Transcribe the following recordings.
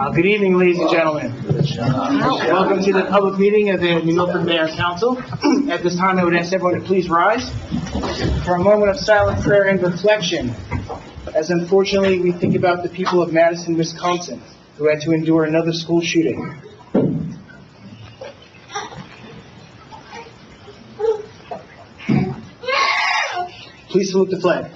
Good evening, ladies and gentlemen. Welcome to the public meeting of the New Milford Mayor and Council. At this time, I would ask everyone to please rise for a moment of silent prayer and reflection, as unfortunately we think about the people of Madison, Wisconsin, who had to endure another school shooting. Please salute the flag.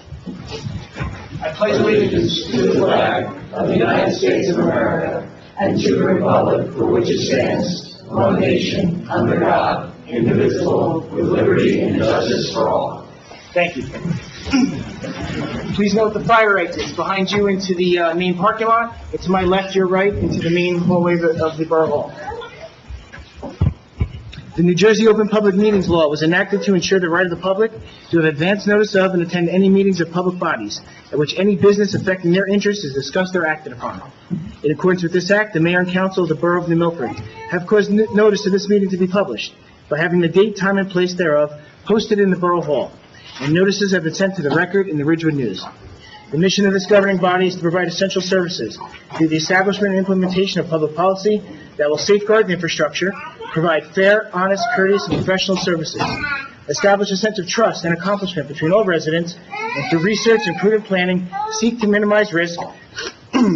I pledge allegiance to the flag of the United States of America and to the republic for which it stands, one nation, under God, indivisible, with liberty and justice for all. Thank you. Please note the fire exits behind you into the main parking lot. It's to my left, your right, into the main hallway of the Borough Hall. The New Jersey Open Public Meetings Law was enacted to ensure the right of the public to have advance notice of and attend any meetings of public bodies at which any business affecting their interests is discussed or acted upon. In accordance with this act, the Mayor and Council of the Borough of New Milford have caused notice of this meeting to be published by having the date, time, and place thereof posted in the Borough Hall, and notices have been sent to the record in the Ridgewood News. The mission of this governing body is to provide essential services through the establishment and implementation of public policy that will safeguard the infrastructure, provide fair, honest, courteous, and professional services, establish a sense of trust and accomplishment between all residents, and through research and prudent planning, seek to minimize risk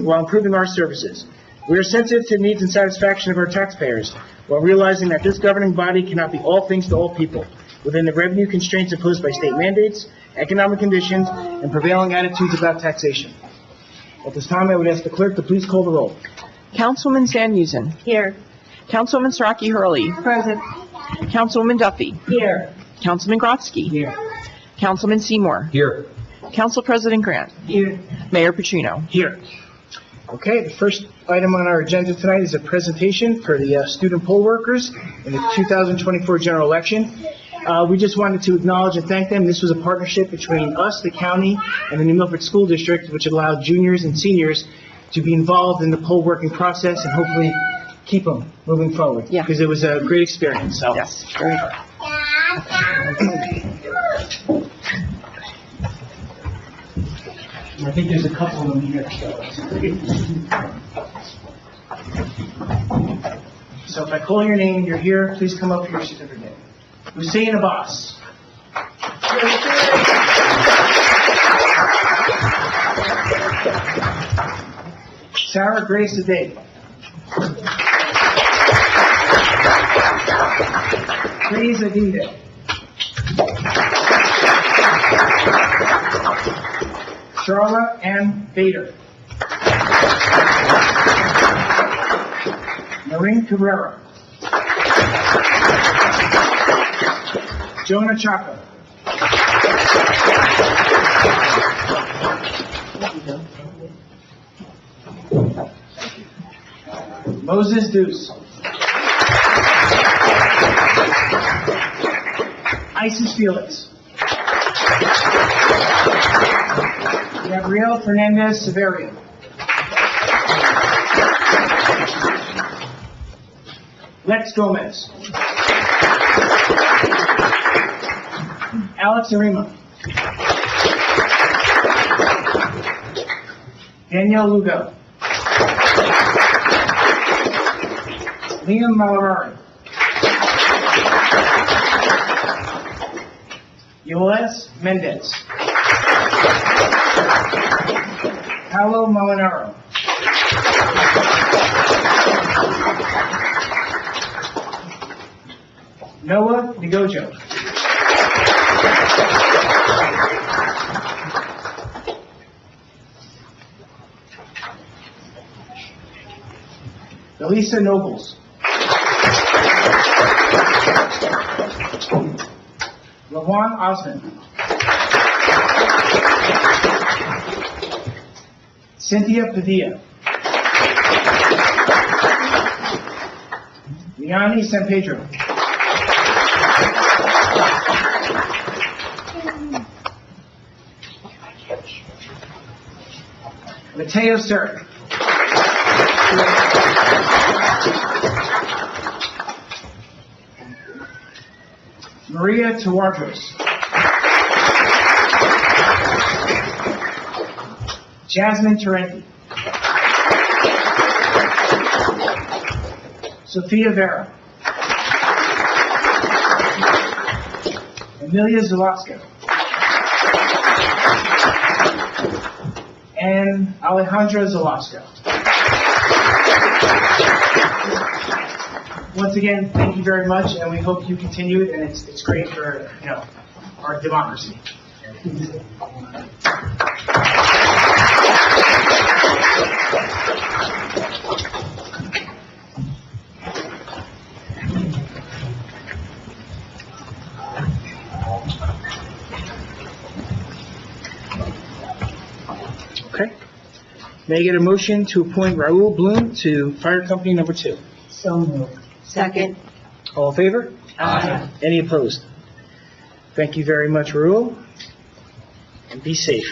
while improving our services. We are sensitive to the needs and satisfaction of our taxpayers, while realizing that this governing body cannot be all things to all people, within the revenue constraints imposed by state mandates, economic conditions, and prevailing attitudes about taxation. At this time, I would ask the clerk to please call the roll. Councilwoman Samuelson. Here. Councilwoman Saraki Hurley. Present. Councilwoman Duffy. Here. Councilman Grotzky. Here. Councilman Seymour. Here. Council President Grant. Here. Mayor Petrino. Here. Okay, the first item on our agenda tonight is a presentation for the student poll workers in the 2024 general election. We just wanted to acknowledge and thank them. This was a partnership between us, the county, and the New Milford School District, which allowed juniors and seniors to be involved in the poll working process and hopefully keep them moving forward. Yeah. Because it was a great experience. So. Yes, very good. I think there's a couple of them here. So if I call your name, you're here, please come up with your certificate. Hussein Abbas. Sarah Grace Ade. Praise Adida. Charlotte Ann Bader. Noreen Cabrera. Jonah Chaka. Moses Deuce. Isis Felix. Gabriel Fernandez Severia. Lex Gomez. Alex Arima. Danielle Lugo. Liam Malorari. Yoles Mendez. Paolo Molinaro. Noah Nigojo. Elisa Nobles. Lawan Osmond. Cynthia Padilla. Liani San Pedro. Mateo Sir. Maria Tawardos. Jasmine Tarenti. Sophia Vera. Amelia Zalaska. And Alejandra Zalaska. Once again, thank you very much, and we hope you continue it, and it's great for, our democracy. Okay. May I get a motion to appoint Raul Bloom to Fire Company Number 2? So moved. Second. All in favor? Aye. Any opposed? Thank you very much, Raul, and be safe.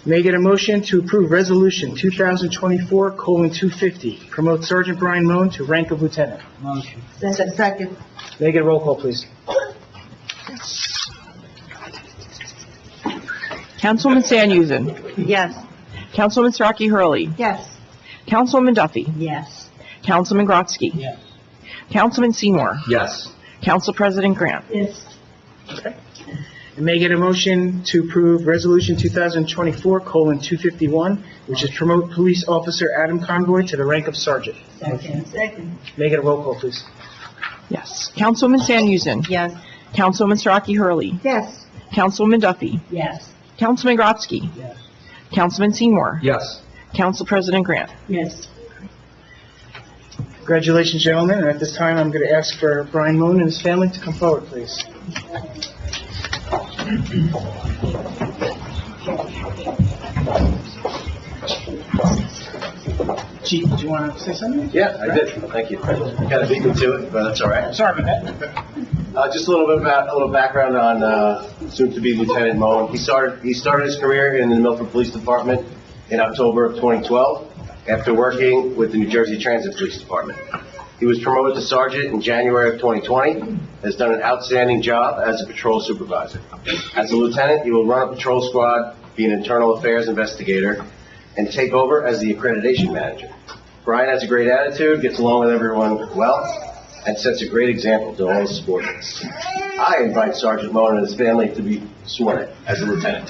May I get a motion to approve Resolution 2024:250, promote Sergeant Brian Moan to rank of lieutenant? Motion. Second. May I get a roll call, please? Councilwoman Sanuzin. Yes. Councilwoman Starkey Hurley. Yes. Councilwoman Duffy. Yes. Councilman Grotzky. Yes. Councilman Seymour. Yes. Council President Grant. Yes. Okay. And may I get a motion to approve Resolution 2024:251, which is promote Police Officer Adam Convoy to the rank of sergeant? Second. May I get a roll call, please? Yes. Councilwoman Sanuzin. Yes. Councilwoman Starkey Hurley. Yes. Councilwoman Duffy. Yes. Councilman Grotzky. Yes. Councilman Seymour. Yes. Council President Grant. Yes. Congratulations, gentlemen, and at this time, I'm going to ask for Brian Moan and his family to come forward, please. Chief, do you want to say something? Yeah, I did. Thank you. Kind of beat me to it, but that's all right. Sorry about that. Just a little background on soon-to-be Lieutenant Moen. He started his career in the Milford Police Department in October of 2012 after working with the New Jersey Transit Police Department. He was promoted to sergeant in January of 2020, has done an outstanding job as a patrol supervisor. As a lieutenant, he will run a patrol squad, be an internal affairs investigator, and take over as the accreditation manager. Brian has a great attitude, gets along with everyone well, and sets a great example to all his subordinates. I invite Sergeant Moen and his family to be sworn in as a lieutenant.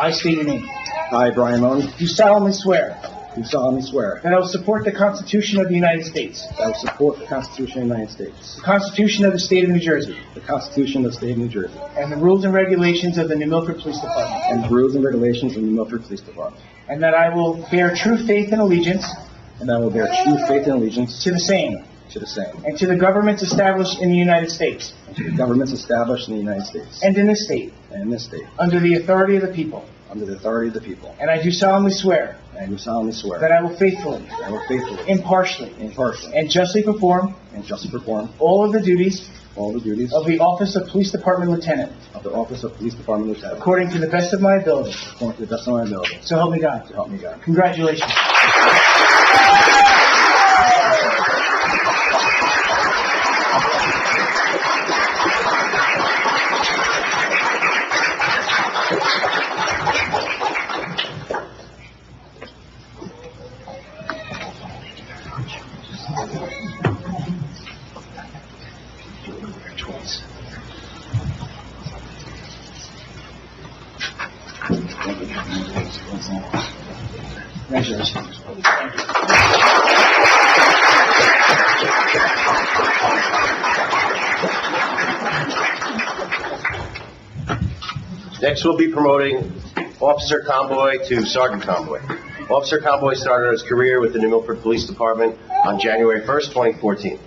I state your name. I, Brian Moen, Do solemnly swear do solemnly swear that I will support the Constitution of the United States, that I will support the Constitution of the United States, the Constitution of the State of New Jersey, the Constitution of the State of New Jersey, and the rules and regulations of the New Milford Police Department, and the rules and regulations of the Milford Police Department, and that I will bear true faith and allegiance and that I will bear true faith and allegiance to the same to the same, and to the governments established in the United States and to the governments established in the United States and in this state, and in this state, under the authority of the people. under the authority of the people. And I do solemnly swear And I do solemnly swear that I will faithfully, that I will faithfully, impartially, impartially, and justly perform and justly perform all of the duties all the duties of the Office of Police Department Lieutenant, of the Office of Police Department Lieutenant, according to the best of my ability. according to the best of my ability. So help me God. So help me God. Congratulations. Congratulations. Next, we'll be promoting Officer Convoy to Sergeant Convoy. Officer Convoy started his career with the New Milford Police Department on January 1st, 2014.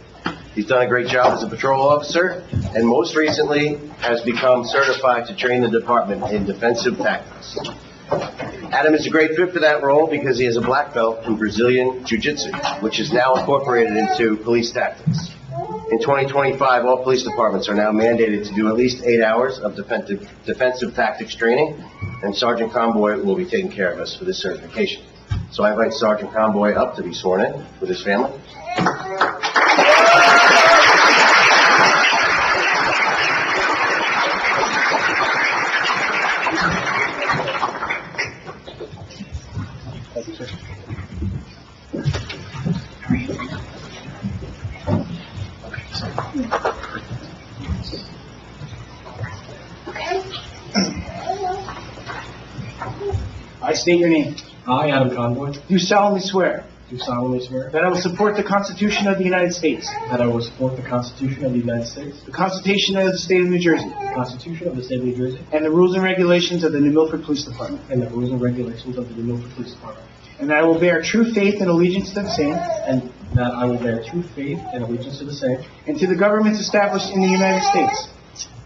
He's done a great job as a patrol officer, and most recently has become certified to train the department in defensive tactics. Adam is a great fit for that role because he has a black belt in Brazilian Jiu-Jitsu, which is now incorporated into police tactics. In 2025, all police departments are now mandated to do at least 8 hours of defensive tactics training, and Sergeant Conboy will be taking care of us for this certification. So I invite Sergeant Conboy up to be sworn in with his family. I state your name. I, Adam Conboy, Do solemnly swear do solemnly swear that I will support the Constitution of the United States, that I will support the Constitution of the United States, the Constitution of the State of New Jersey, the Constitution of the State of New Jersey, and the rules and regulations of the New Milford Police Department, and the rules and regulations of the New Milford Police Department, and that I will bear true faith and allegiance to the same and that I will bear true faith and allegiance to the same, and to the governments established in the United States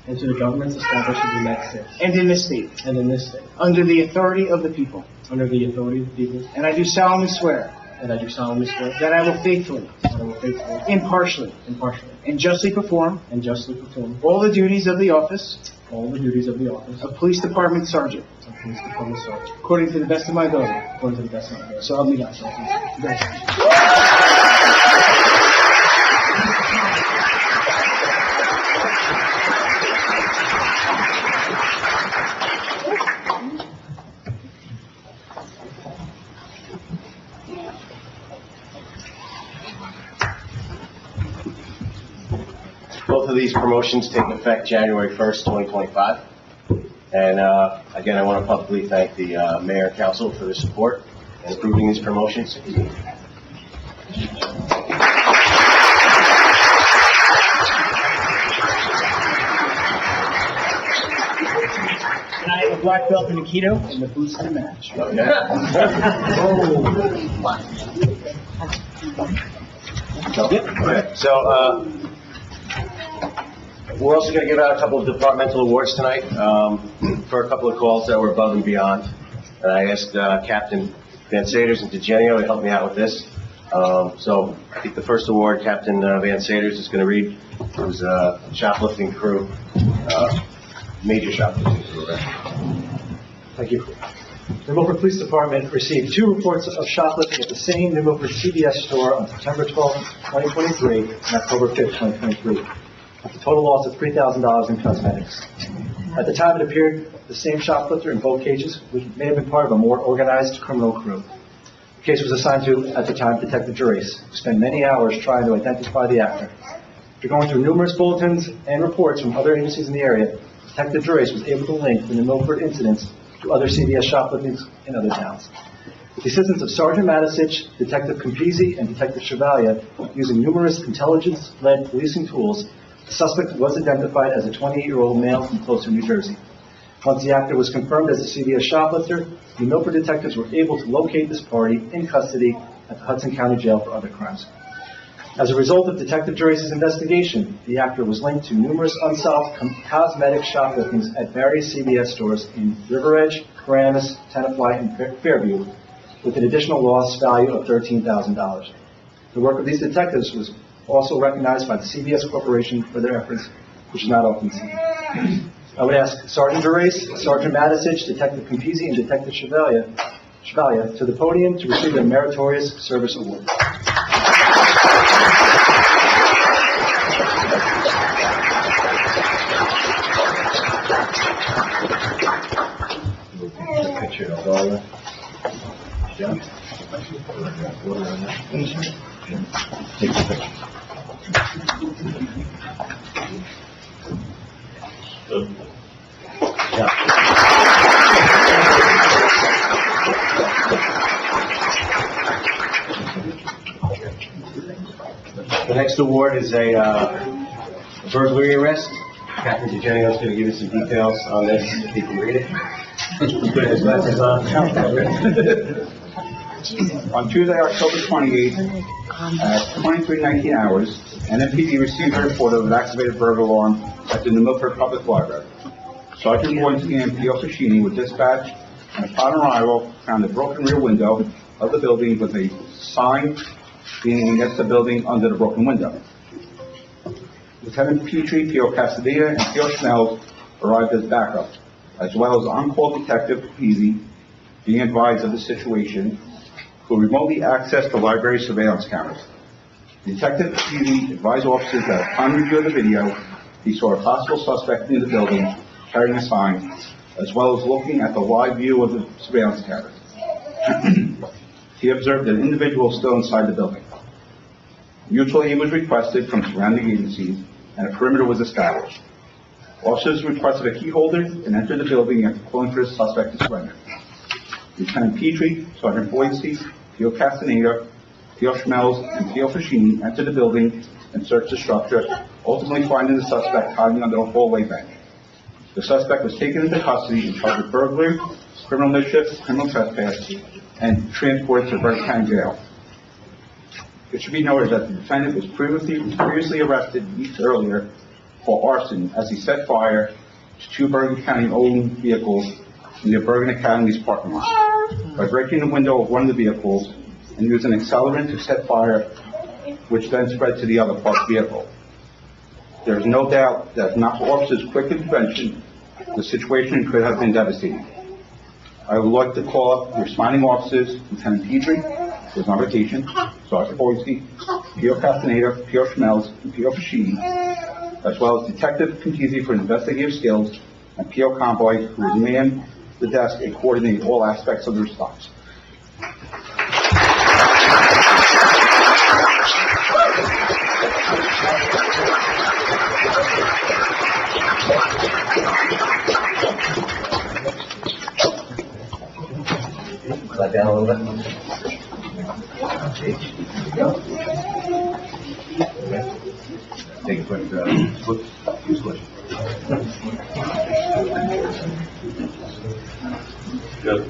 and to the governments established in the United States and in this state, and in this state, under the authority of the people. under the authority of the people, And I do solemnly swear and I do solemnly swear that I will faithfully, that I will faithfully, impartially, impartially, and justly perform and justly perform all the duties of the office all the duties of the office of Police Department Sergeant, of Police Department Sergeant, according to the best of my ability. according to the best of my ability. So help me God. Congratulations. Both of these promotions take effect January 1st, 2025. And again, I want to publicly thank the mayor and council for their support in approving these promotions. And I have a black belt in Aikido and the boots to match. Okay. So, we're also going to give out a couple of departmental awards tonight for a couple of calls that were above and beyond. And I asked Captain Van Saders and DeGenio to help me out with this. So I think the first award, Captain Van Saders is going to read, was shoplifting crew, major shoplifting crew, right? Thank you. The Milford Police Department received 2 reports of shoplifting at the same New Milford CVS store on September 12, 2023 and October 5, 2023, with a total loss of $3,000 in cosmetics. At the time, it appeared the same shoplifter in both cases, which may have been part of a more organized criminal crew. The case was assigned to, at the time, Detective Gerace, who spent many hours trying to identify the actor. After going through numerous bulletins and reports from other agencies in the area, Detective Gerace was able to link the New Milford incidents to other CVS shopliftings in other towns. With the assistance of Sergeant Matisich, Detective Campisi, and Detective Chevalier, using numerous intelligence-led policing tools, the suspect was identified as a 28-year-old male from Closter, New Jersey. Once the actor was confirmed as a CVS shoplifter, the Milford detectives were able to locate this party in custody at the Hudson County Jail for other crimes. As a result of Detective Gerace's investigation, the actor was linked to numerous unsolved cosmetic shopliftings at various CVS stores in River Edge, Paramus, Tenafly, and Fairview, with an additional loss value of $13,000. The work of these detectives was also recognized by the CVS Corporation for their efforts, which is not often seen. I would ask Sergeant Gerace, Sergeant Matisich, Detective Campisi, and Detective Chevalier to the podium to receive their Meritorious Service Award. Picture of all that. Yeah. Take the picture. The next award is a burglary arrest. Captain DeGenio is going to give us some details on this, if he can read it. Put his glasses on. On Tuesday, October 28th, at 23:19 hours, NMPD received a report of an activated burglar alarm at the New Milford Public Library. Sergeant Boynski and P.O. Fashini were dispatched, and upon arrival, found a broken rear window of the building with a sign leaning against the building under the broken window. Lieutenant Petrie, P.O. Casadilla, and P.O. Schnell arrived as backup. as well as on-call Detective Peasy, being advised of the situation, who remotely accessed the library surveillance cameras. Detective Peasy advised officers that upon review of the video, he saw a possible suspect in the building carrying a sign, as well as looking at the live view of the surveillance cameras. He observed an individual still inside the building. Mutual aid was requested from surrounding agencies, and a perimeter was established. Officers requested a key holder and entered the building after calling for the suspect to surrender. Lieutenant Petrie, Sergeant Boyce, Theo Castaneda, Theo Schmelz, and Theo Fascini entered the building and searched the structure, ultimately finding the suspect hiding under a hallway bench. The suspect was taken into custody and charged with burglary, criminal mischief, criminal trespass, and transported to Bergen County Jail. It should be noted that the defendant was previously arrested weeks earlier for arson as he set fire to two Bergen County-owned vehicles in the Bergen Academy's parking lot by breaking the window of one of the vehicles and using an accelerant to set fire, which then spread to the other parked vehicle. There is no doubt that if not for officers' quick intervention, the situation could have been devastating. I would like to call up the responding officers, Lieutenant Petrie, who is on vacation, Sergeant Boyce, Theo Castaneda, Theo Schmelz, and Theo Fascini, as well as Detective Contesi for investigative skills, and P.O. Convoy, who is manned the desk and coordinated all aspects of the response. Let down a little bit. Take a quick, switch. Good.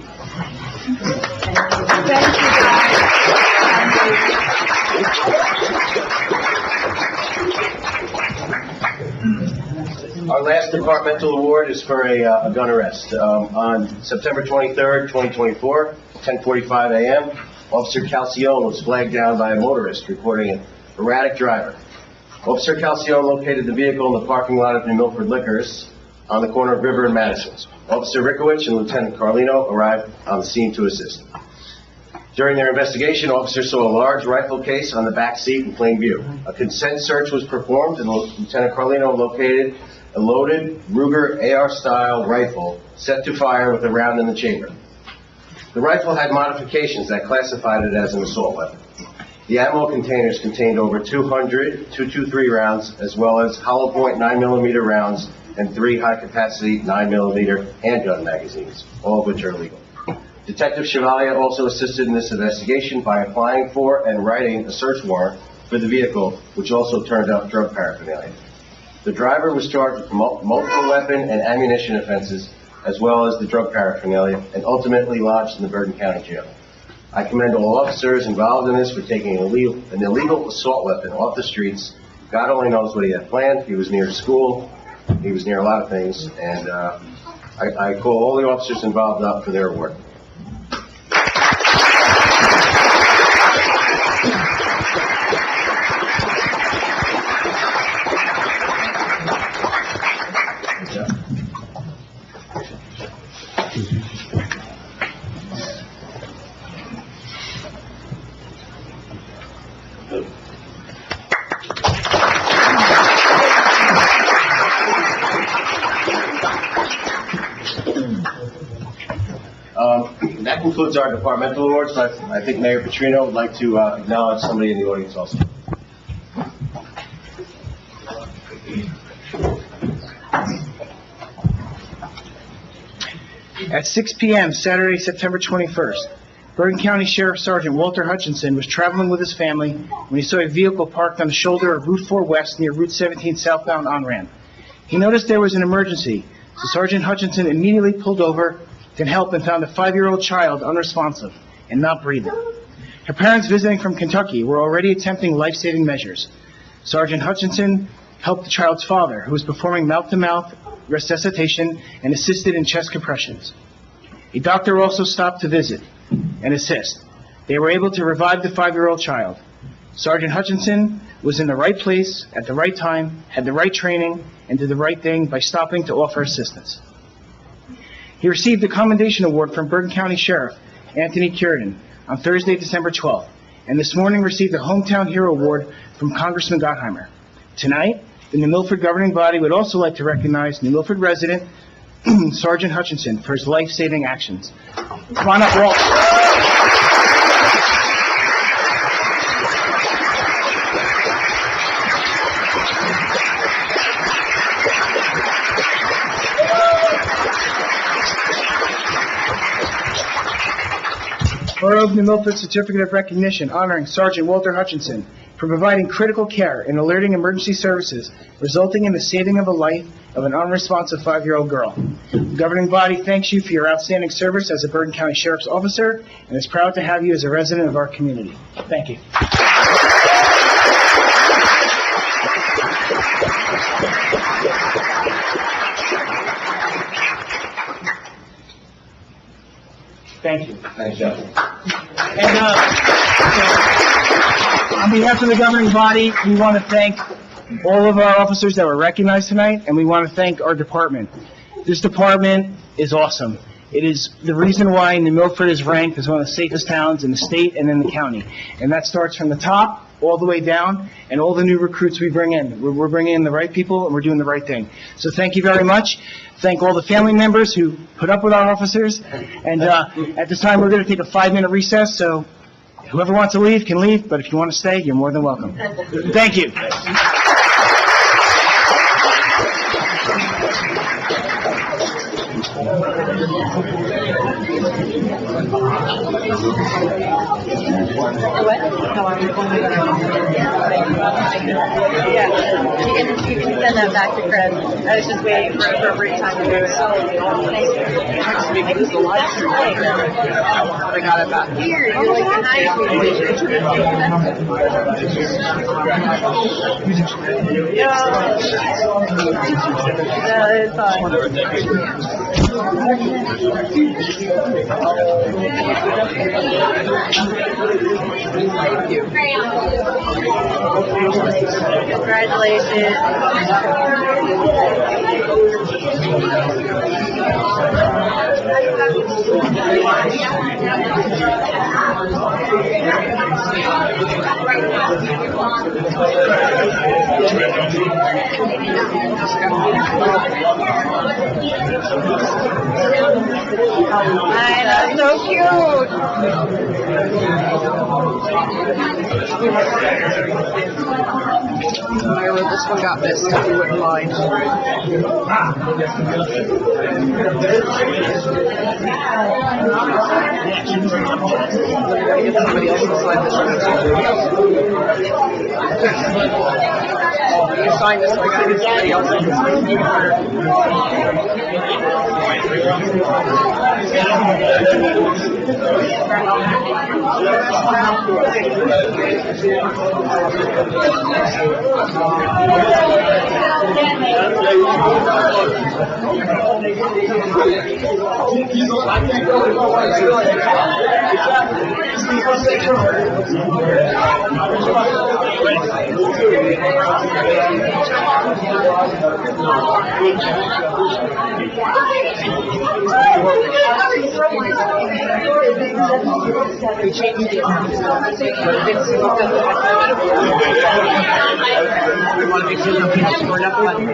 Our last departmental award is for a gun arrest. On September 23rd, 2024, 10:45 a.m., Officer Calcione was flagged down by a motorist reporting an erratic driver. Officer Calcione located the vehicle in the parking lot of New Milford Liquors on the corner of River and Madison. Officer Rickowicz and Lieutenant Carlino arrived on the scene to assist. During their investigation, officers saw a large rifle case on the back seat in plain view. A consent search was performed, and Lieutenant Carlino located a loaded Ruger AR-style rifle set to fire with a round in the chamber. The rifle had modifications that classified it as an assault weapon. The ammo containers contained over 200 .223 rounds, as well as hollow point 9mm rounds and 3 high-capacity 9mm handgun magazines, all of which are illegal. Detective Chevalier also assisted in this investigation by applying for and writing a search warrant for the vehicle, which also turned up drug paraphernalia. The driver was charged with multiple weapon and ammunition offenses, as well as the drug paraphernalia, and ultimately lodged in the Bergen County Jail. I commend all officers involved in this for taking an illegal assault weapon off the streets. God only knows what he had planned. He was near school. He was near a lot of things, and I call all the officers involved up for their work. That concludes our departmental awards. I think Mayor Petrino would like to acknowledge somebody in the audience also. At 6 p.m. Saturday, September 21st, Bergen County Sheriff Sergeant Walter Hutchinson was traveling with his family when he saw a vehicle parked on the shoulder of Route 4 West near Route 17 southbound on-ramp. He noticed there was an emergency, so Sergeant Hutchinson immediately pulled over to help and found a 5-year-old child unresponsive and not breathing. Her parents visiting from Kentucky were already attempting life-saving measures. Sergeant Hutchinson helped the child's father, who was performing mouth-to-mouth resuscitation and assisted in chest compressions. A doctor also stopped to visit and assist. They were able to revive the 5-year-old child. Sergeant Hutchinson was in the right place at the right time, had the right training, and did the right thing by stopping to offer assistance. He received the Commendation Award from Bergen County Sheriff Anthony Curidan on Thursday, December 12th, and this morning received the Hometown Hero Award from Congressman Gottheimer. Tonight, the New Milford governing body would also like to recognize New Milford resident Sergeant Hutchinson for his life-saving actions. Come on up, Walt. Borough of New Milford Certificate of Recognition honoring Sergeant Walter Hutchinson for providing critical care and alerting emergency services, resulting in the saving of a life of an unresponsive 5-year-old girl. The governing body thanks you for your outstanding service as a Bergen County Sheriff's Officer and is proud to have you as a resident of our community. Thank you. Thank you. Thanks, Jeff. And, on behalf of the governing body, we want to thank all of our officers that were recognized tonight, and we want to thank our department. This department is awesome. It is the reason why New Milford is ranked as one of the safest towns in the state and in the county. And that starts from the top all the way down, and all the new recruits we bring in. We're bringing in the right people, and we're doing the right thing. So thank you very much. Thank all the family members who put up with our officers. And at this time, we're going to take a 5-minute recess, so whoever wants to leave can leave, but if you want to stay, you're more than welcome. Thank you. Yeah, you can send that back to Chris. I was just waiting for appropriate time to do it. This is the live stream. I got it back. Here, you're like behind me. No, it's fine. Thank you. That's so cute. Wherever this one got missed, if you wouldn't mind. Get somebody else to sign this one. You sign this one, I gotta get somebody else to We changed the amount, but it's we want to make sure that we have enough money.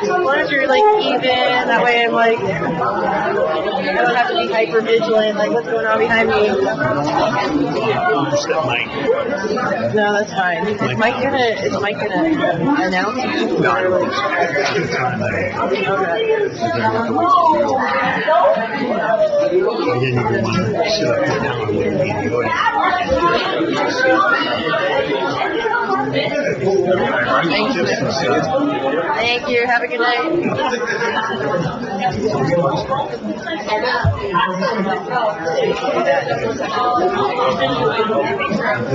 As long as you're like even, that way I'm like, I don't have to be hyper vigilant, like what's going on behind me. No, that's fine. Is Mike gonna announce? No. Thank you. Have a good night.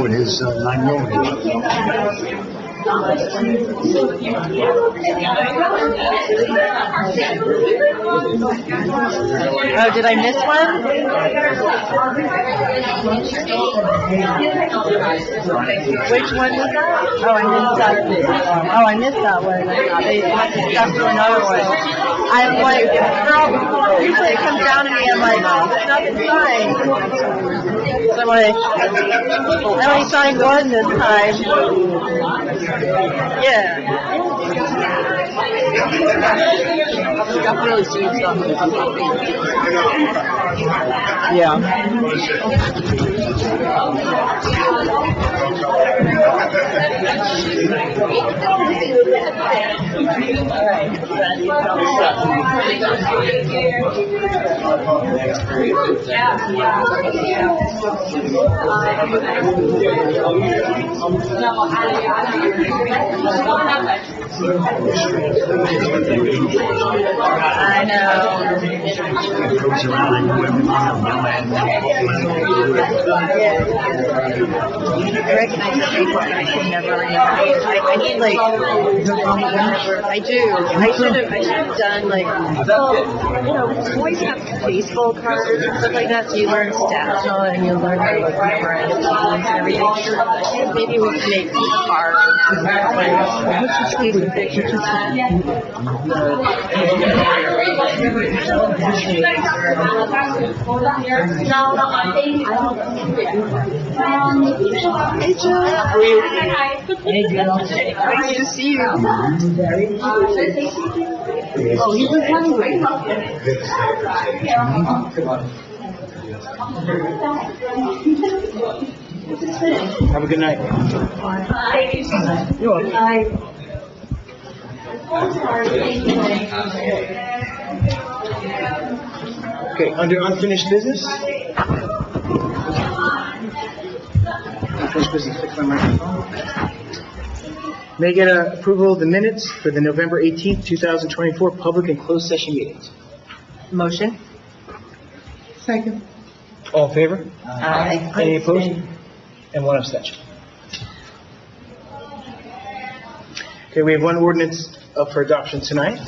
With his 9mm. Oh, did I miss one? Which one was that? Oh, I missed that. Oh, I missed that one. They have to jump to another one. I'm like, girl, usually it comes down to me, I'm like, oh, there's nothing signed. So I'm like, I only signed one this time. Yeah. Definitely see stuff. Yeah. I know. I recognize the people, but I can never remember. I need like, I do. I should have done like, boys have baseball cards and stuff like that, so you learn stats on it and you learn how to like memorize teams and everything. Maybe we can make cards. Hey, Joe. Hey, girl. Nice to see you. Oh, he was hungry. Have a good night. You're welcome. Okay, under unfinished business. Unfinished business, fix my microphone. May I get approval of the minutes for the November 18th, 2024 public and closed session meetings? Motion? Second. All in favor? Aye. Any opposed? And one abstention. Okay, we have one ordinance up for adoption tonight,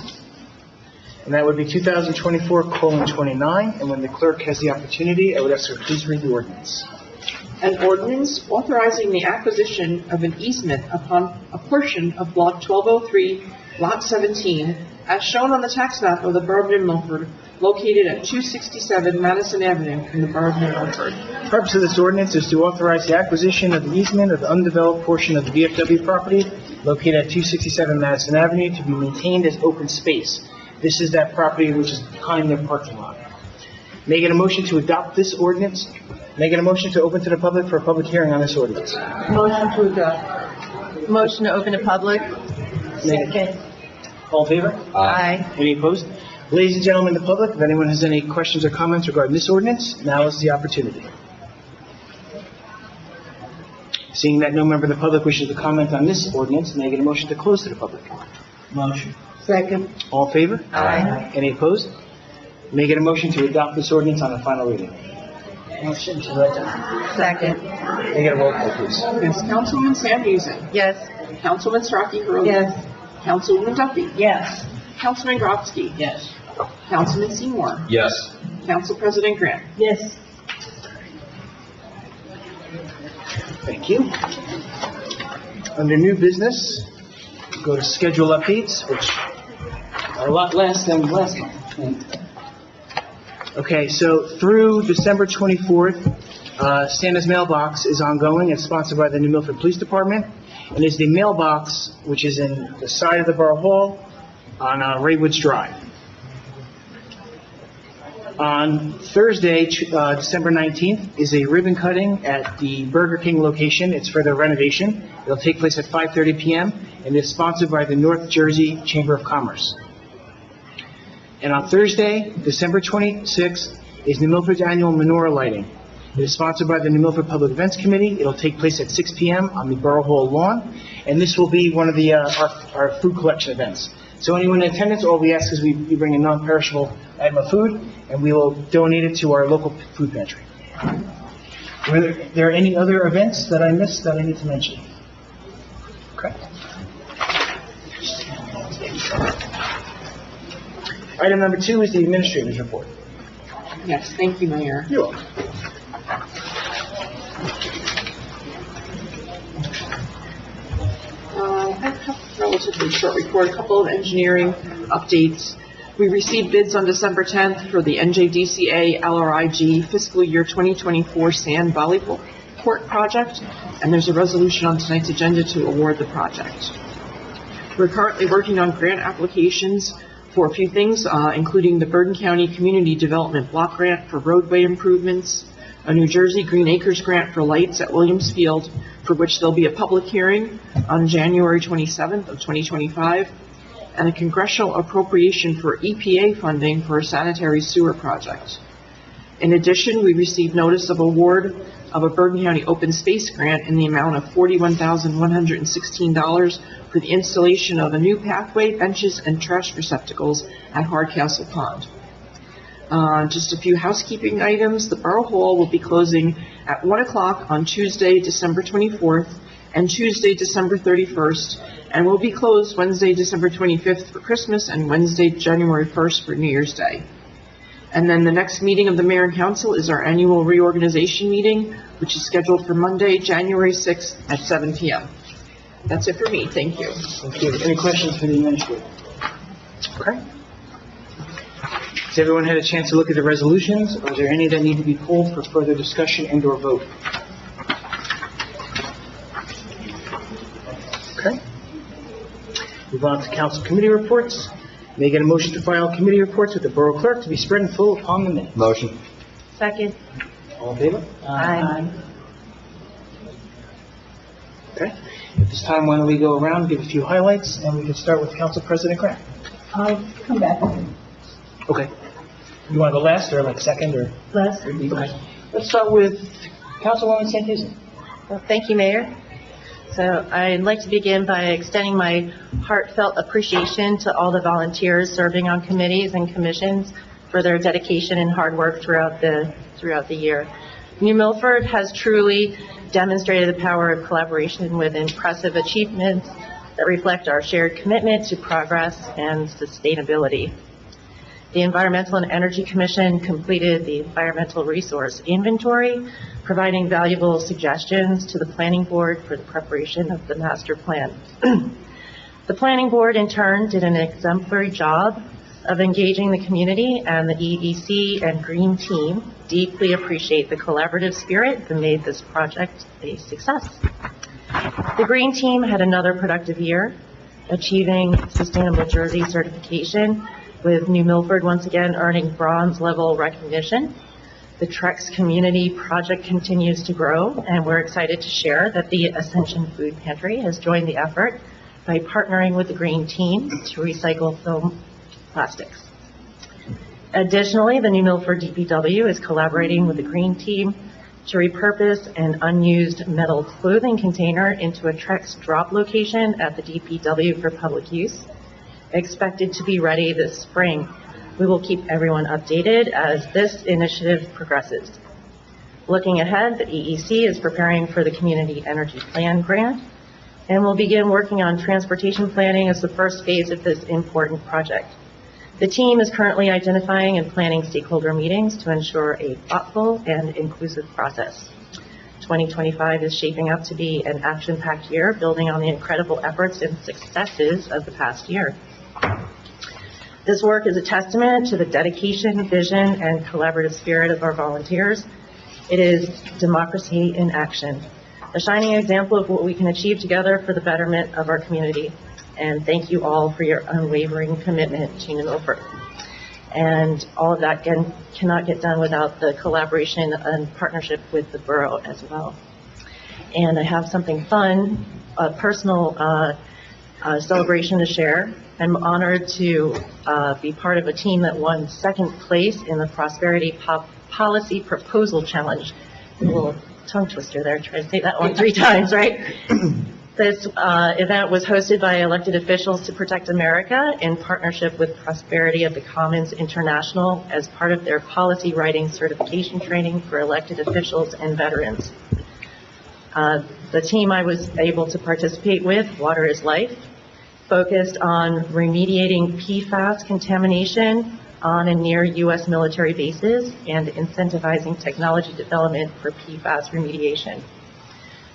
and that would be 2024:29. And when the clerk has the opportunity, I would ask her to please read the ordinance. An ordinance authorizing the acquisition of an easement upon a portion of Block 1203, Lot 17, as shown on the tax map of the Borough of New Milford, located at 267 Madison Avenue in the Borough of New Milford. The purpose of this ordinance is to authorize the acquisition of the easement of the undeveloped portion of the VFW property located at 267 Madison Avenue to be maintained as open space. This is that property which is behind their parking lot. May I get a motion to adopt this ordinance? May I get a motion to open to the public for a public hearing on this ordinance? Motion to adopt. Motion to open to public. Second. All in favor? Aye. Any opposed? Ladies and gentlemen of the public, if anyone has any questions or comments regarding this ordinance, now is the opportunity. Seeing that no member of the public wishes to comment on this ordinance, may I get a motion to close to the public? Motion. Second. All in favor? Aye. Any opposed? May I get a motion to adopt this ordinance on the final reading? Motion to adopt. Second. May I get a roll call, please? Yes, Councilwoman Sam Houston. Yes. Councilman Starkey Early. Yes. Councilwoman Duffy. Yes. Councilman Grodzki. Yes. Councilman Seymour. Yes. Council President Grant. Yes. Thank you. Under new business, go to schedule updates, which are a lot less than last month. Okay, so through December 24th, Santa's Mailbox is ongoing. It's sponsored by the New Milford Police Department, and is the mailbox which is in the side of the Borough Hall on Raywoods Drive. On Thursday, December 19th, is a ribbon cutting at the Burger King location. It's for their renovation. It'll take place at 5:30 p.m. and is sponsored by the North Jersey Chamber of Commerce. And on Thursday, December 26th, is New Milford's annual menorah lighting. It is sponsored by the New Milford Public Events Committee. It'll take place at 6 p.m. on the Borough Hall lawn, and this will be one of the our food collection events. So anyone in attendance, all we ask is we bring a non-perishable item of food, and we will donate it to our local food pantry. Were there any other events that I missed that I need to mention? Okay. Item number 2 is the administrator's report. Yes, thank you, Mayor. You're welcome. I have a relatively short report, a couple of engineering updates. We received bids on December 10th for the NJDCA LRIG fiscal year 2024 sand volleyball court project, and there's a resolution on tonight's agenda to award the project. We're currently working on grant applications for a few things, including the Bergen County Community Development Block Grant for roadway improvements, a New Jersey Green Acres Grant for lights at Williams Field, for which there'll be a public hearing on January 27th of 2025, and a congressional appropriation for EPA funding for a sanitary sewer project. In addition, we received notice of award of a Bergen County Open Space Grant in the amount of $41,116 for the installation of a new pathway, benches, and trash receptacles at Hardcastle Pond. Just a few housekeeping items. The Borough Hall will be closing at 1 o'clock on Tuesday, December 24th, and Tuesday, December 31st, and will be closed Wednesday, December 25th for Christmas, and Wednesday, January 1st for New Year's Day. And then the next meeting of the Mayor and Council is our annual reorganization meeting, which is scheduled for Monday, January 6th at 7 p.m. That's it for me. Thank you. Thank you. Any questions for the administrator? Okay. Has everyone had a chance to look at the resolutions, or is there any that need to be pulled for further discussion and/or vote? Okay. Move on to council committee reports. May I get a motion to file committee reports with the borough clerk to be spread in full upon the minutes? Motion. Second. All in favor? Aye. Okay. At this time, why don't we go around, give a few highlights, and we can start with Council President Grant. I'll come back. Okay. You want to go last, or like second, or? Last. Okay. Let's start with Councilwoman Santucci. Well, thank you, Mayor. So I'd like to begin by extending my heartfelt appreciation to all the volunteers serving on committees and commissions for their dedication and hard work throughout the year. New Milford has truly demonstrated the power of collaboration with impressive achievements that reflect our shared commitment to progress and sustainability. The Environmental and Energy Commission completed the environmental resource inventory, providing valuable suggestions to the Planning Board for the preparation of the master plan. The Planning Board, in turn, did an exemplary job of engaging the community, and the EEC and Green Team deeply appreciate the collaborative spirit that made this project a success. The Green Team had another productive year, achieving Sustainable Jersey certification, with New Milford once again earning bronze level recognition. The Trex Community Project continues to grow, and we're excited to share that the Ascension Food Pantry has joined the effort by partnering with the Green Team to recycle film plastics. Additionally, the New Milford DPW is collaborating with the Green Team to repurpose an unused metal clothing container into a Trex drop location at the DPW for public use, expected to be ready this spring. We will keep everyone updated as this initiative progresses. Looking ahead, the EEC is preparing for the Community Energy Plan grant, and will begin working on transportation planning as the first phase of this important project. The team is currently identifying and planning stakeholder meetings to ensure a thoughtful and inclusive process. 2025 is shaping up to be an action-packed year, building on the incredible efforts and successes of the past year. This work is a testament to the dedication, vision, and collaborative spirit of our volunteers. It is democracy in action, a shining example of what we can achieve together for the betterment of our community. And thank you all for your unwavering commitment to New Milford. And all of that cannot get done without the collaboration and partnership with the borough as well. And I have something fun, a personal celebration to share. I'm honored to be part of a team that won second place in the Prosperity Policy Proposal Challenge. A little tongue twister there, try to say that one 3 times, right? This event was hosted by elected officials to protect America in partnership with Prosperity of the Commons International as part of their policy writing certification training for elected officials and veterans. The team I was able to participate with, Water is Life, focused on remediating PFAS contamination on and near U.S. military bases and incentivizing technology development for PFAS remediation.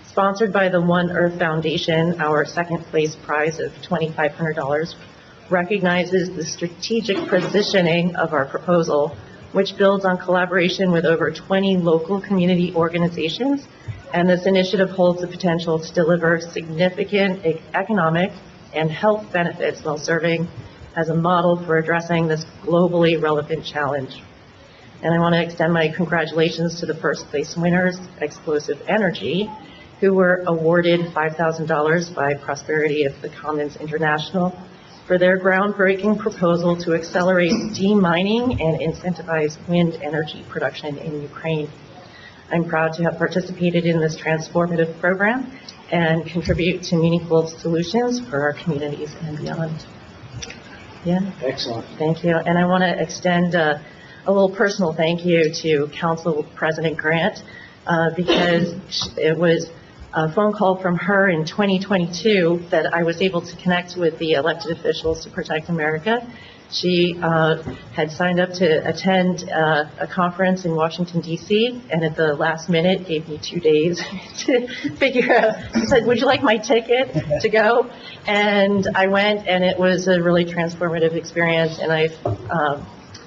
Sponsored by the One Earth Foundation, our second place prize of $2,500 recognizes the strategic positioning of our proposal, which builds on collaboration with over 20 local community organizations, and this initiative holds the potential to deliver significant economic and health benefits while serving as a model for addressing this globally relevant challenge. And I want to extend my congratulations to the first place winners, Explosive Energy, who were awarded $5,000 by Prosperity of the Commons International for their groundbreaking proposal to accelerate demining and incentivize wind energy production in Ukraine. I'm proud to have participated in this transformative program and contribute to meaningful solutions for our communities and beyond. Yeah. Excellent. Thank you. And I want to extend a little personal thank you to Council President Grant because it was a phone call from her in 2022 that I was able to connect with the elected officials to protect America. She had signed up to attend a conference in Washington, D.C., and at the last minute gave me 2 days to figure out. She said, would you like my ticket to go? And I went, and it was a really transformative experience, and I've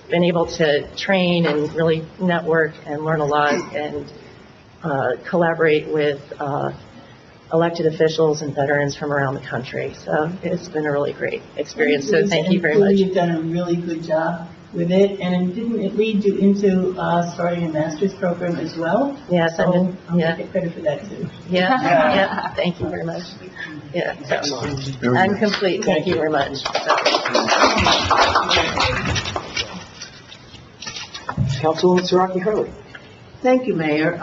been able to train and really network and learn a lot and collaborate with elected officials and veterans from around the country. So it's been a really great experience. So thank you very much. You've done a really good job with it, and didn't it lead you into starting a master's program as well? Yes, So I'll get credit for that too. Yeah, thank you very much. Yeah, so I'm complete. Thank you very much. Councilwoman Siraki Hurley. Thank you, Mayor.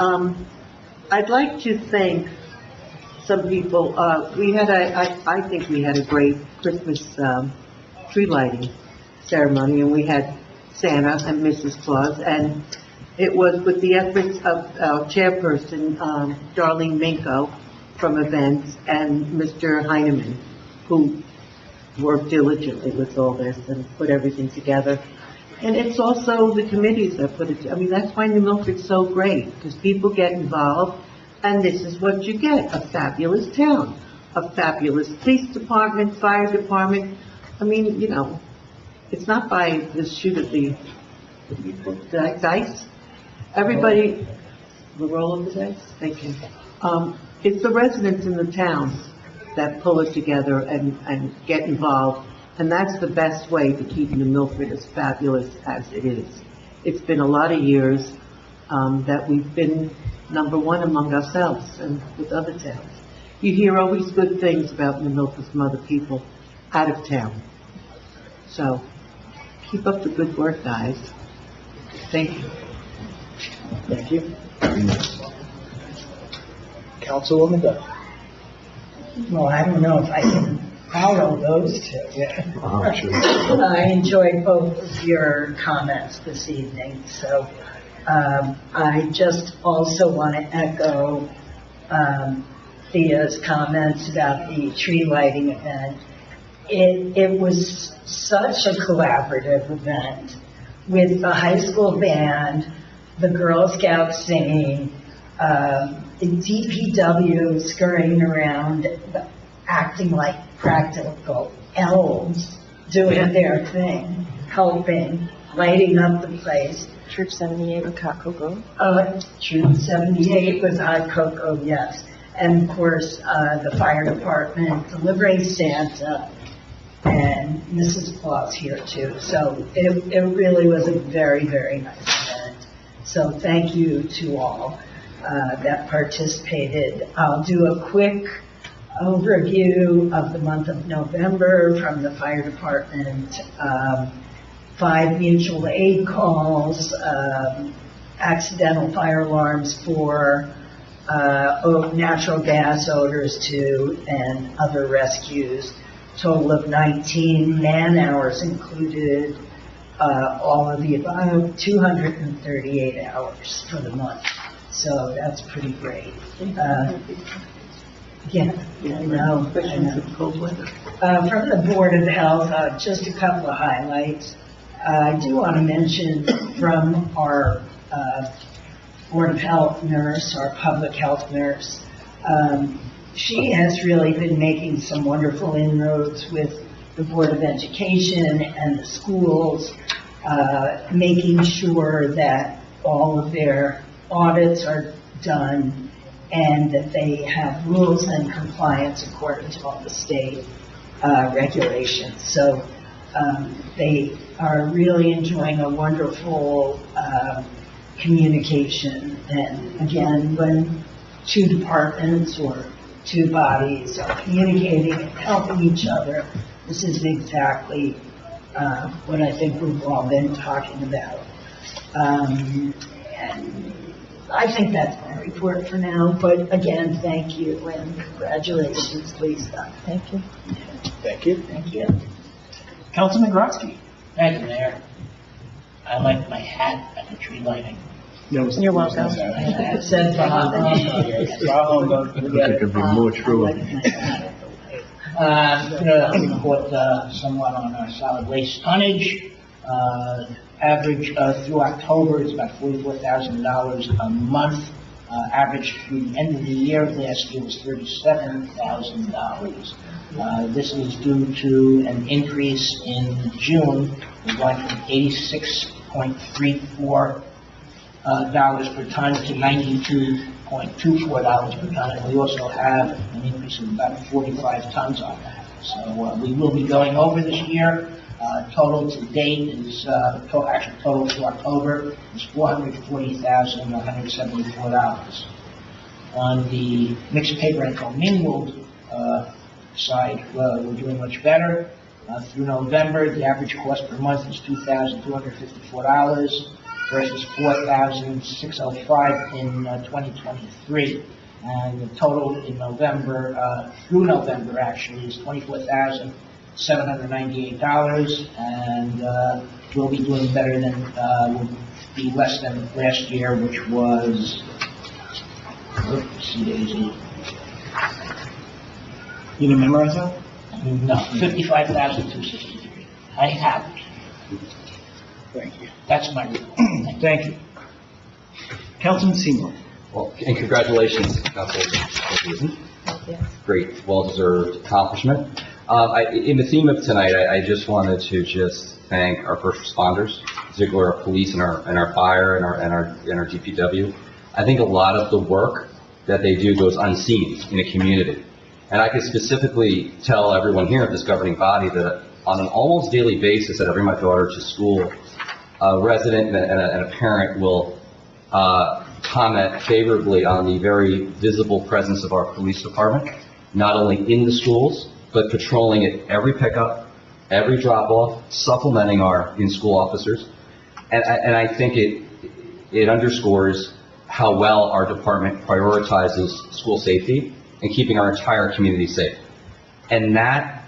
I'd like to thank some people. I think we had a great Christmas tree lighting ceremony, and we had Santa and Mrs. Claus, and it was with the efforts of our chairperson, Darlene Minko from events, and Mr. Heineman, who worked diligently with all this and put everything together. And it's also the committees that put it, I mean, that's why New Milford's so great, because people get involved, and this is what you get, a fabulous town, a fabulous police department, fire department. I mean, you know, it's not by the shoot of the dice. Everybody, the roll of the dice? Thank you. It's the residents in the town that pull it together and get involved. And that's the best way to keep New Milford as fabulous as it is. It's been a lot of years that we've been number one among ourselves and with other towns. You hear always good things about New Milford from other people out of town. So keep up the good work, guys. Thank you. Thank you. Councilwoman Dunn. Well, I don't know if I can follow those two. Yeah. I enjoyed both of your comments this evening, so I just also want to echo Thea's comments about the tree lighting event. It was such a collaborative event with the high school band, the Girl Scouts singing, the DPW scurrying around, acting like practical elves, doing their thing, helping, lighting up the place. Troop 78 with Hot Cocoa. Troop 78 with Hot Cocoa, yes. And of course, the fire department delivering Santa, and Mrs. Claus here too. So it really was a very, very nice event. So thank you to all that participated. I'll do a quick overview of the month of November from the fire department. 5 mutual aid calls, accidental fire alarms for natural gas odors too, and other rescues. Total of 19 man-hours included, all of the above, 238 hours for the month. So that's pretty great. Yeah, I know. Especially with the cold weather. From the Board of Health, just a couple of highlights. I do want to mention from our Board of Health nurse, our public health nurse, she has really been making some wonderful inroads with the Board of Education and the schools, making sure that all of their audits are done and that they have rules and compliance according to all the state regulations. So they are really enjoying a wonderful communication. And again, when two departments or two bodies are communicating and helping each other, this is exactly what I think we've all been talking about. And I think that's my report for now, but again, thank you and congratulations, Lisa. Thank you. Thank you. Thank you. Councilman Grotzky. Thank you, Mayor. I like my hat at the tree lighting. No, You're welcome. It said Bob. It could be more true. Report somewhat on our solid waste tonnage. Average through October is about $44,000 a month. Average through the end of the year last year was $37,000. This is due to an increase in June. We're going from $86.34 per ton to $92.24 per ton. And we also have an increase of about 45 tons on that. So we will be going over this year. Total to date is, actually total to October is $440,174. On the mixed paper and commingled side, we're doing much better. Through November, the average cost per month is $2,254 versus $4,605 in 2023. And the total in November, through November actually, is $24,798, and we'll be doing better than, will be less than last year, which was, Daisy. You didn't memorize that? No, 55,263. I have it. Thank you. That's my report. Thank you. Councilman Seymour. Well, and congratulations, Councilman. Great, well-deserved accomplishment. In the theme of tonight, I just wanted to just thank our first responders, particularly our police and our fire and our DPW. I think a lot of the work that they do goes unseen in a community. And I can specifically tell everyone here at this governing body that on an almost daily basis that I bring my daughter to school, a resident and a parent will comment favorably on the very visible presence of our police department, not only in the schools, but patrolling at every pickup, every drop-off, supplementing our in-school officers. And I think it underscores how well our department prioritizes school safety and keeping our entire community safe. And that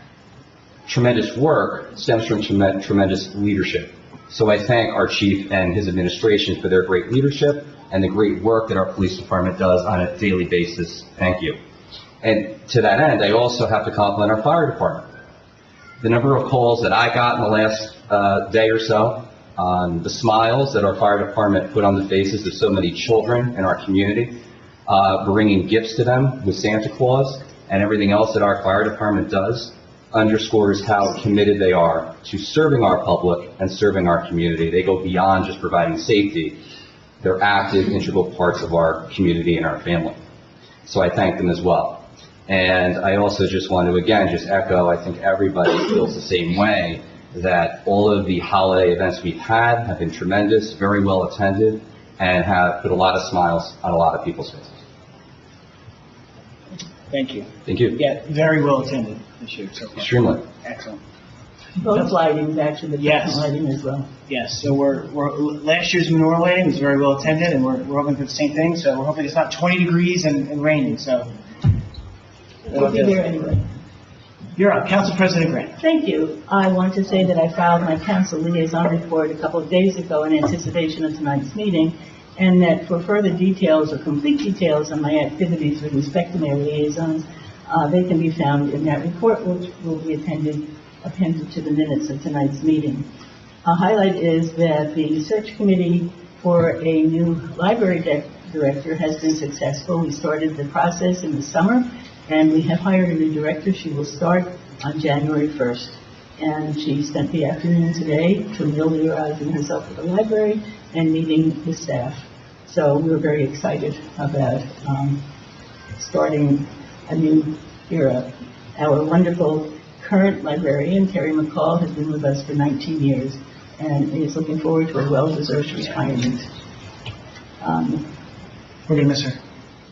tremendous work stems from tremendous leadership. So I thank our chief and his administration for their great leadership and the great work that our police department does on a daily basis. Thank you. And to that end, I also have to compliment our fire department. The number of calls that I got in the last day or so on the smiles that our fire department put on the faces of so many children in our community, bringing gifts to them with Santa Claus and everything else that our fire department does underscores how committed they are to serving our public and serving our community. They go beyond just providing safety. They're active, integral parts of our community and our family. So I thank them as well. And I also just want to, again, just echo, I think everybody feels the same way, that all of the holiday events we've had have been tremendous, very well attended, and have put a lot of smiles on a lot of people's faces. Thank you. Thank you. Yeah, very well attended this year so far. Extremely. Excellent. Both lightings, actually, the Yes. lighting as well. Yes, so we're last year's menorah lighting was very well attended, and we're hoping for the same thing, so we're hoping it's not 20 degrees and raining, so. We'll be there anyway. You're up, Council President Grant. Thank you. I want to say that I filed my council liaison report a couple of days ago in anticipation of tonight's meeting, and that for further details or complete details on my activities with respect to my liaisons, They can be found in that report, which will be appended to the minutes of tonight's meeting. A highlight is that the search committee for a new library director has been successful. We started the process in the summer, and we have hired a new director. She will start on January 1st. And she spent the afternoon today familiarizing herself with the library and meeting the staff. So we're very excited about starting a new era. Our wonderful current librarian, Terry McCall, has been with us for 19 years and is looking forward to a well-deserved retirement. We're gonna miss her.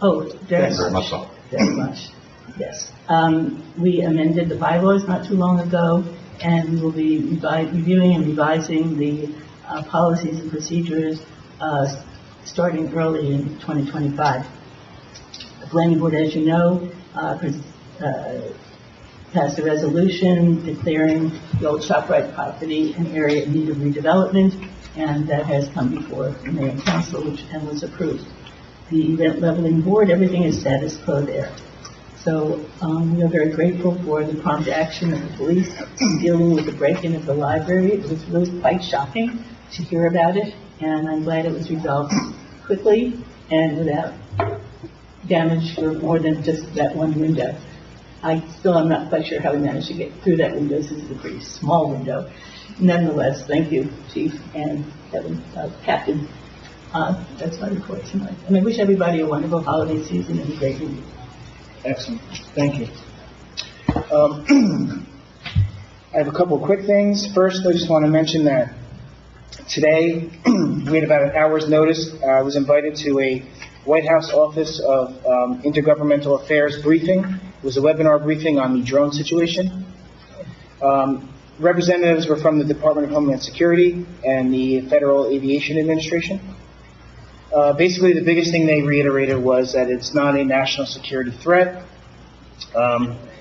Oh, very Very much. much so. Very much, yes. We amended the bylaws not too long ago, and we will be reviewing and revising the policies and procedures starting early in 2025. The planning board, as you know, passed a resolution declaring the old ShopRite property an area in need of redevelopment, and that has come before the mayor and council, and was approved. The event leveling board, everything is status quo there. So we are very grateful for the prompt action of the police dealing with the break-in of the library. It was really quite shocking to hear about it, and I'm glad it was resolved quickly and without damage for more than just that one window. I still am not quite sure how we managed to get through that window. This is a pretty small window. Nonetheless, thank you, Chief and Captain. That's my report tonight. And I wish everybody a wonderful holiday season and a great week. Excellent. Thank you. I have a couple of quick things. First, I just want to mention that today we had about an hour's notice. I was invited to a White House Office of Intergovernmental Affairs briefing. It was a webinar briefing on the drone situation. Representatives were from the Department of Homeland Security and the Federal Aviation Administration. Basically, the biggest thing they reiterated was that it's not a national security threat.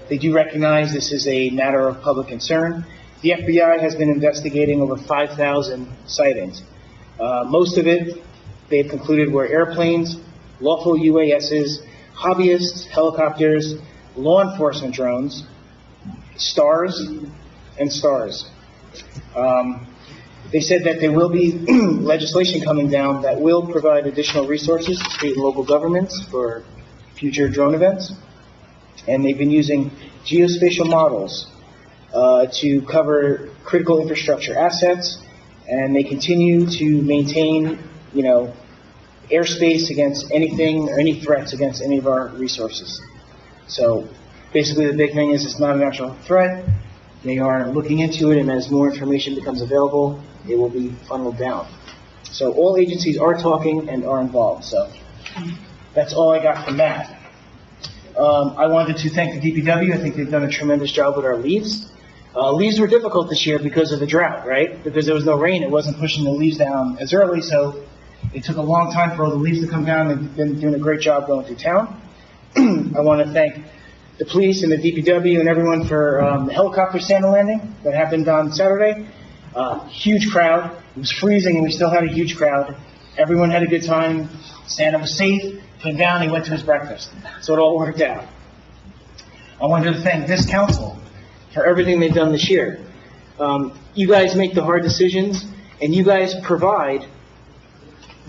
They do recognize this is a matter of public concern. The FBI has been investigating over 5,000 sightings. Most of it, they've concluded, were airplanes, lawful UASs, hobbyists, helicopters, law enforcement drones, stars, and stars. They said that there will be legislation coming down that will provide additional resources to state and local governments for future drone events. And they've been using geospatial models to cover critical infrastructure assets, and they continue to maintain, airspace against anything or any threats against any of our resources. So basically the big thing is it's not a natural threat. They are looking into it, and as more information becomes available, it will be funneled down. So all agencies are talking and are involved. So that's all I got from that. I wanted to thank the DPW. I think they've done a tremendous job with our leaves. Leaves were difficult this year because of the drought, right? Because there was no rain, it wasn't pushing the leaves down as early, so it took a long time for all the leaves to come down. They've been doing a great job going through town. I want to thank the police and the DPW and everyone for the helicopter Santa landing that happened on Saturday. Huge crowd. It was freezing and we still had a huge crowd. Everyone had a good time. Santa was safe, came down, he went to his breakfast. So it all worked out. I wanted to thank this council for everything they've done this year. You guys make the hard decisions, and you guys provide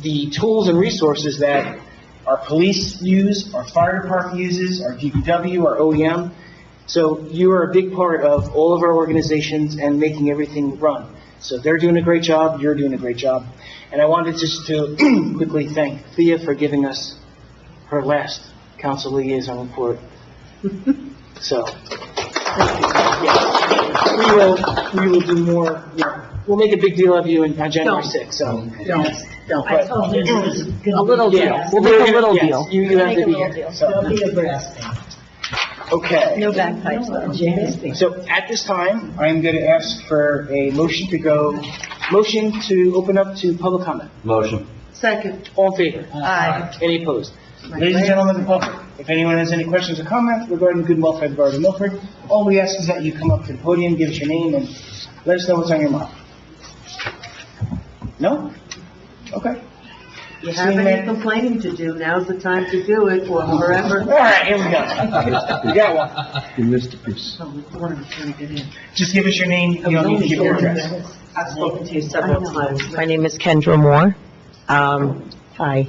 the tools and resources that our police use, our fire department uses, our DPW, our OEM. So you are a big part of all of our organizations and making everything run. So they're doing a great job, you're doing a great job. And I wanted just to quickly thank Thea for giving us her last council liaison report. So, we will do more, we'll make a big deal of you on January 6th, so. Don't. I told you it was A little deal. Yeah, We'll make a little yes, deal. You have to be here. So. Don't be aggressive. Okay. No bagpipes, though. So at this time, I'm going to ask for a motion to open up to public comment. Motion. Second. All in favor? Aye. Any opposed? Ladies and gentlemen of the public, if anyone has any questions or comments regarding the good and welfare of the Borough of Milford, all we ask is that you come up to the podium, give us your name, and let us know what's on your mind. No? Okay. You have any complaining to do, now's the time to do it, or forever. All right, here we go. You got one. You missed the piece. Just give us your name, you don't need to give your address. I've spoken to you several times. My name is Kendra Moore. Hi.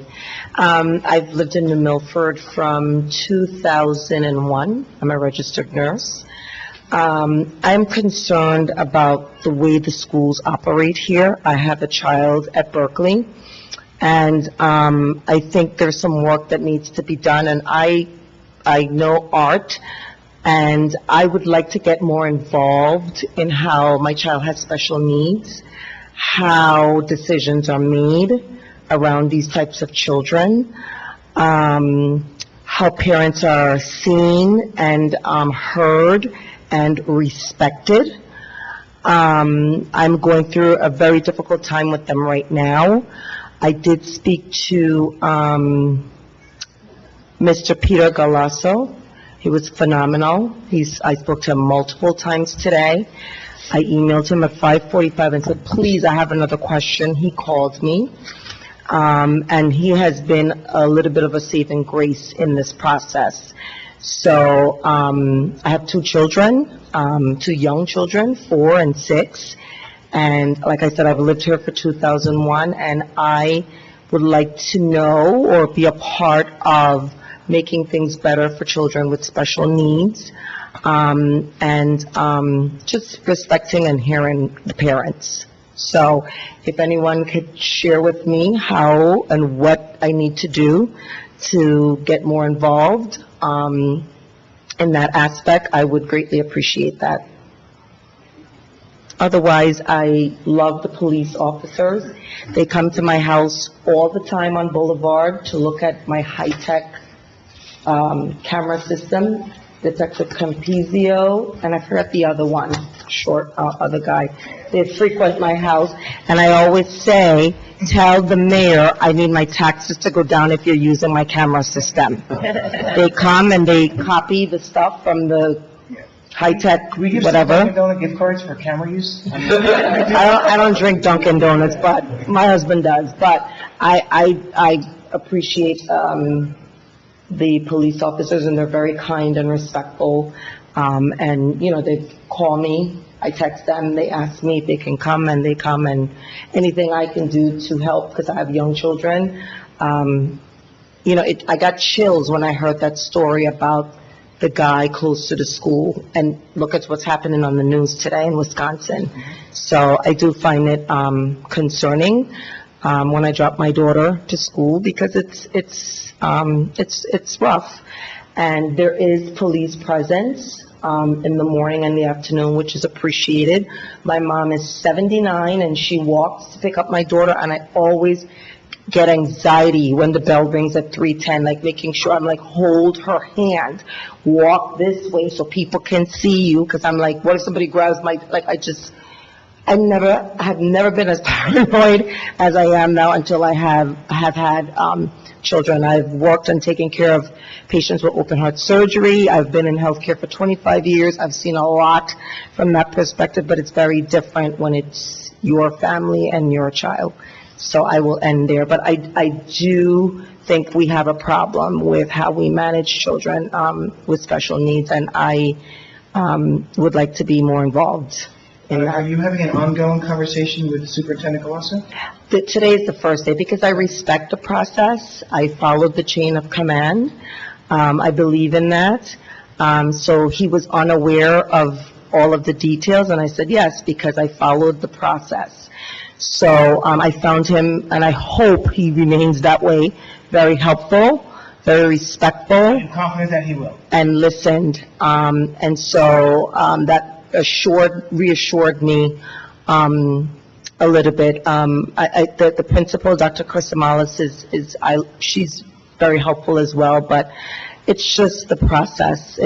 I've lived in New Milford from 2001. I'm a registered nurse. I'm concerned about the way the schools operate here. I have a child at Berkeley, and I think there's some work that needs to be done, and I know art, and I would like to get more involved in how my child has special needs, how decisions are made around these types of children, how parents are seen and heard and respected. I'm going through a very difficult time with them right now. I did speak to Mr. Peter Galasso. He was phenomenal. I spoke to him multiple times today. I emailed him at 5:45 and said, please, I have another question. He called me. And he has been a little bit of a saving grace in this process. So I have two children, two young children, 4 and 6. And like I said, I've lived here for 2001, and I would like to know or be a part of making things better for children with special needs, and just respecting and hearing the parents. So if anyone could share with me how and what I need to do to get more involved in that aspect, I would greatly appreciate that. Otherwise, I love the police officers. They come to my house all the time on Boulevard to look at my high-tech camera system. Detective Campizio, and I forgot the other one, other guy. They frequent my house, and I always say, tell the mayor I need my taxes to go down if you're using my camera system. They come and they copy the stuff from the high-tech, We give whatever. Dunkin' Donut gift cards for camera use? I don't drink Dunkin' Donuts, but my husband does. But I appreciate the police officers, and they're very kind and respectful. And, you know, they call me, I text them, they ask me if they can come, and they come, and anything I can do to help, because I have young children. You know, I got chills when I heard that story about the guy close to the school, and look at what's happening on the news today in Wisconsin. So I do find it concerning when I drop my daughter to school, because it's rough. And there is police presence in the morning and the afternoon, which is appreciated. My mom is 79, and she walks to pick up my daughter, and I always get anxiety when the bell rings at 3:10, like making sure I'm like, hold her hand, walk this way so people can see you, because I'm like, what if somebody grabs my, like, I have never been as paranoid as I am now until I have had children. I've worked on taking care of patients with open heart surgery. I've been in healthcare for 25 years. I've seen a lot from that perspective, but it's very different when it's your family and your child. So I will end there. But I do think we have a problem with how we manage children with special needs, and I would like to be more involved. Are you having an ongoing conversation with Superintendent Galasso? Today is the first day, because I respect the process. I followed the chain of command. I believe in that. So he was unaware of all of the details, and I said yes, because I followed the process. So I found him, and I hope he remains that way, very helpful, very respectful. I'm confident that he will. And listened. And so that reassured me a little bit. The principal, Dr. Chrisomalis, she's very helpful as well, but it's just the process.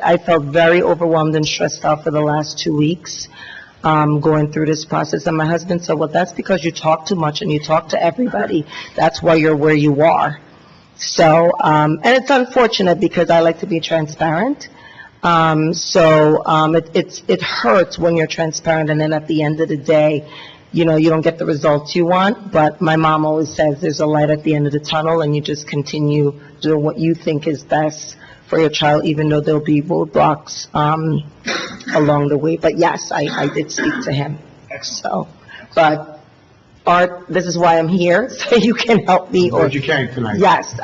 I felt very overwhelmed and stressed out for the last 2 weeks, going through this process. And my husband said, well, that's because you talk too much and you talk to everybody. That's why you're where you are. So, and it's unfortunate, because I like to be transparent. It hurts when you're transparent, and then at the end of the day, you know, you don't get the results you want, but my mom always says there's a light at the end of the tunnel, and you just continue doing what you think is best for your child, even though there'll be roadblocks, along the way. But yes, I did speak to him. So, but Art, this is why I'm here, so you can help me, or, Glad you came tonight. yes,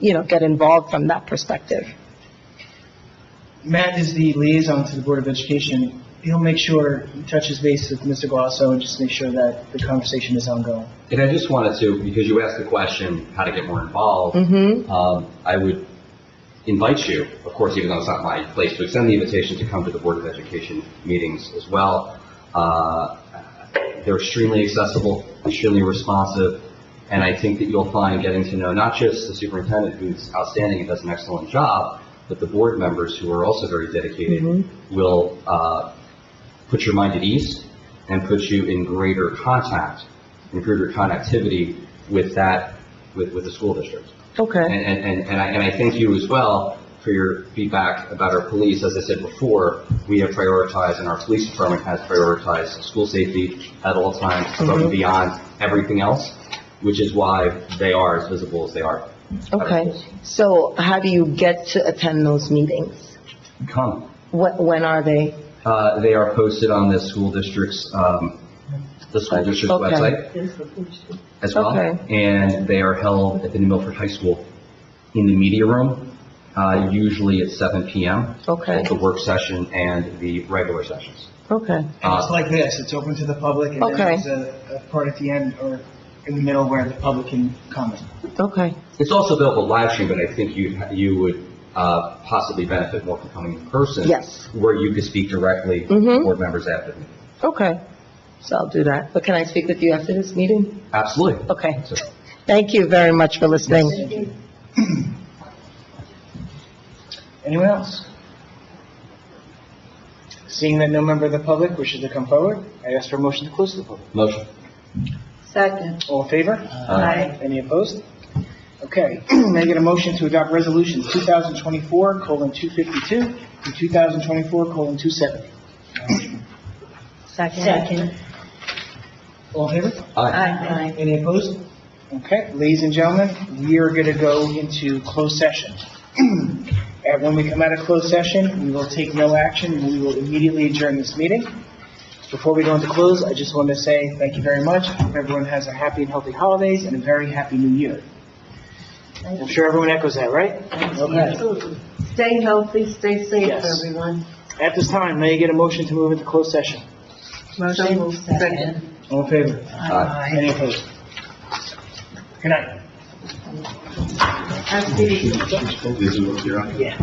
you know, get involved from that perspective. Matt is the liaison to the Board of Education. He'll make sure he touches base with Mr. Glasso and just make sure that the conversation is ongoing. And I just wanted to, because you asked the question, how to get more involved, I would invite you, of course, even though it's not my place, to extend the invitation to come to the Board of Education meetings as well. They're extremely accessible, extremely responsive, and I think that you'll find getting to know not just the superintendent, who's outstanding and does an excellent job, but the board members, who are also very dedicated, will put your mind at ease and put you in greater contact, in greater connectivity with the school district. Okay. And I thank you as well for your feedback about our police. As I said before, we have prioritized, and our police department has prioritized school safety at all times, above and beyond everything else, which is why they are as visible as they are. Okay, so how do you get to attend those meetings? Come. When are they? They are posted on the school district's website as well. Okay. And they are held at the New Milford High School in the media room, usually at 7 p.m. Okay. Both the work session and the regular sessions. Okay. And it's like this, it's open to the public, and then Okay. there's a part at the end or in the middle where the public can comment. Okay. It's also available live stream, but I think you would possibly benefit more from coming in person. Yes. Where you could speak directly to board members after. Okay, so I'll do that. But can I speak with you after this meeting? Absolutely. Okay. Thank you very much for listening. Anyone else? Seeing that no member of the public wishes to come forward, I ask for a motion to close the public. Motion. Second. All in favor? Aye. Any opposed? Okay, may I get a motion to adopt resolution 2024:252 and 2024:270? Second. All in favor? Aye. Any opposed? Okay, ladies and gentlemen, we are going to go into closed session. And when we come out of closed session, we will take no action, and we will immediately adjourn this meeting. Before we go into close, I just want to say thank you very much. Hope everyone has a happy and healthy holidays and a very happy new year. I'm sure everyone echoes that, right? Okay. Stay healthy, stay safe, Yes. everyone. At this time, may I get a motion to move into closed session? Motion. Second. All in favor? Aye. Any opposed? Good night. Happy. Yeah.